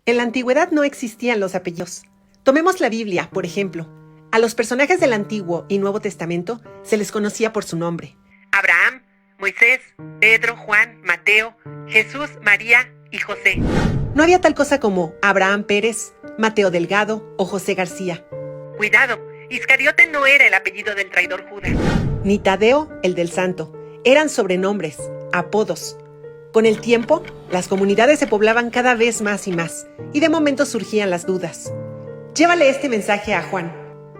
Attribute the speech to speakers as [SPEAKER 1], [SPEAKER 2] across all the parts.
[SPEAKER 1] En la antigüedad no existían los apellidos. Tomemos la Biblia, por ejemplo. A los personajes del Antiguo y Nuevo Testamento se les conocía por su nombre.
[SPEAKER 2] Abraham, Moisés, Pedro, Juan, Mateo, Jesús, María y José.
[SPEAKER 1] No había tal cosa como Abraham Pérez, Mateo Delgado o José García.
[SPEAKER 2] Cuidado, Iscariote no era el apellido del traidor Judas.
[SPEAKER 1] Ni Tadeo, el del Santo. Eran sobrenombres, apodos. Con el tiempo, las comunidades se poblaban cada vez más y más, y de momento surgían las dudas. Llévale este mensaje a Juan.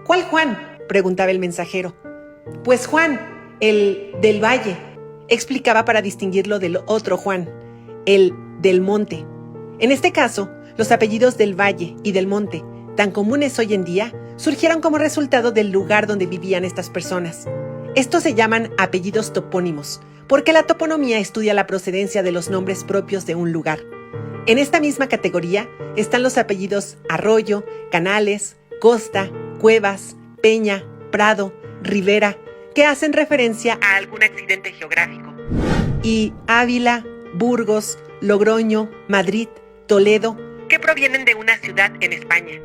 [SPEAKER 1] ¿Cuál Juan?, preguntaba el mensajero. Pues Juan, el del Valle, explicaba para distinguirlo del otro Juan, el del Monte. En este caso, los apellidos del Valle y del Monte, tan comunes hoy en día, surgieron como resultado del lugar donde vivían estas personas. Estos se llaman apellidos topónimos, porque la toponomía estudia la procedencia de los nombres propios de un lugar. En esta misma categoría están los apellidos Arroyo, Canales, Costa, Cuevas, Peña, Prado, Rivera, que hacen referencia
[SPEAKER 2] A algún accidente geográfico.
[SPEAKER 1] y Ávila, Burgos, Logroño, Madrid, Toledo.
[SPEAKER 2] Que provienen de una ciudad en España.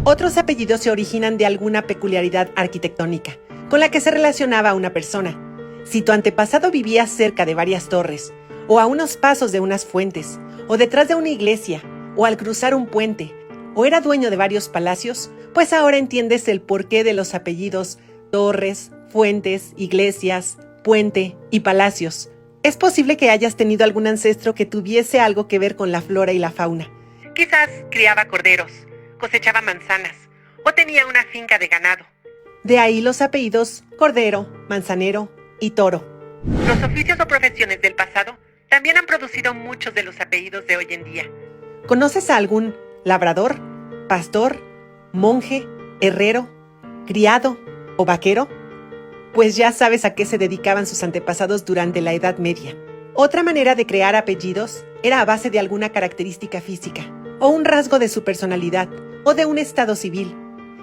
[SPEAKER 1] Otros apellidos se originan de alguna peculiaridad arquitectónica, con la que se relacionaba a una persona. Si tu antepasado vivía cerca de varias torres, o a unos pasos de unas fuentes, o detrás de una iglesia, o al cruzar un puente, o era dueño de varios palacios, pues ahora entiendes el porqué de los apellidos torres, fuentes, iglesias, puente y palacios. Es posible que hayas tenido algún ancestro que tuviese algo que ver con la flora y la fauna.
[SPEAKER 2] Quizás criaba corderos, cosechaba manzanas o tenía una finca de ganado.
[SPEAKER 1] De ahí los apellidos Cordero, Manzanero y Toro.
[SPEAKER 2] Los oficios o profesiones del pasado también han producido muchos de los apellidos de hoy en día.
[SPEAKER 1] ¿Conoces a algún labrador, pastor, monje, herrero, criado o vaquero? Pues ya sabes a qué se dedicaban sus antepasados durante la Edad Media. Otra manera de crear apellidos era a base de alguna característica física, o un rasgo de su personalidad, o de un estado civil.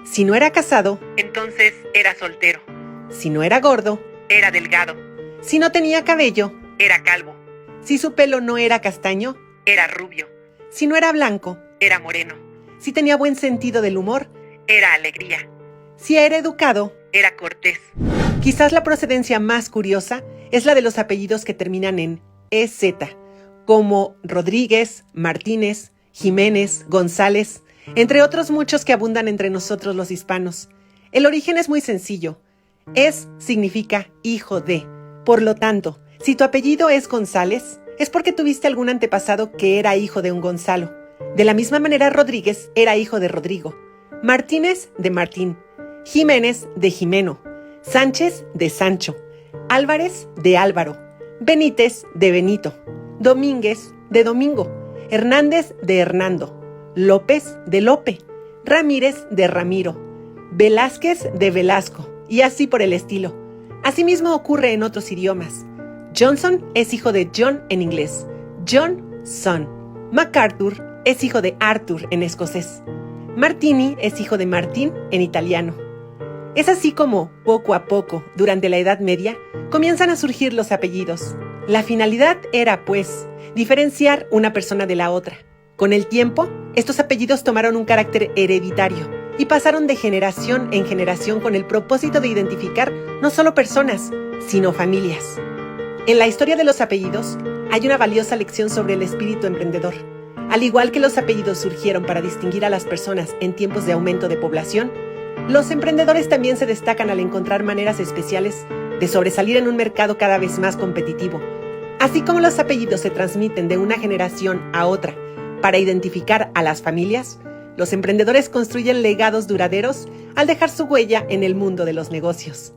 [SPEAKER 1] Si no era casado,
[SPEAKER 2] Entonces era soltero,
[SPEAKER 1] si no era gordo,
[SPEAKER 2] era delgado,
[SPEAKER 1] si no tenía cabello,
[SPEAKER 2] era calvo,
[SPEAKER 1] si su pelo no era castaño,
[SPEAKER 2] era rubio,
[SPEAKER 1] si no era blanco,
[SPEAKER 2] era moreno,
[SPEAKER 1] si tenía buen sentido del humor,
[SPEAKER 2] era alegría,
[SPEAKER 1] si era educado.
[SPEAKER 2] era cortés.
[SPEAKER 1] Quizás la procedencia más curiosa es la de los apellidos que terminan en EZ, como Rodríguez, Martínez, Jiménez, González, entre otros muchos que abundan entre nosotros los hispanos. El origen es muy sencillo. Es significa hijo de. Por lo tanto, si tu apellido es González, es porque tuviste algún antepasado que era hijo de un Gonzalo. De la misma manera, Rodríguez era hijo de Rodrigo, Martínez de Martín, Jiménez de Jimeno, Sánchez de Sancho, Álvarez de Álvaro, Benítez de Benito, Domínguez de Domingo, Hernández de Hernando, López de Lope, Ramírez de Ramiro, Velázquez de Velasco, y así por el estilo. Asimismo ocurre en otros idiomas. Johnson es hijo de John en inglés, Johnson. MacArthur es hijo de Arthur en escocés. Martini es hijo de Martín en italiano. Es así como, poco a poco, durante la Edad Media, comienzan a surgir los apellidos. La finalidad era, pues, diferenciar una persona de la otra. Con el tiempo, estos apellidos tomaron un carácter hereditario y pasaron de generación en generación con el propósito de identificar no solo personas, sino familias. En la historia de los apellidos, hay una valiosa lección sobre el espíritu emprendedor. Al igual que los apellidos surgieron para distinguir a las personas en tiempos de aumento de población, los emprendedores también se destacan al encontrar maneras especiales de sobresalir en un mercado cada vez más competitivo. Así como los apellidos se transmiten de una generación a otra para identificar a las familias, los emprendedores construyen legados duraderos al dejar su huella en el mundo de los negocios.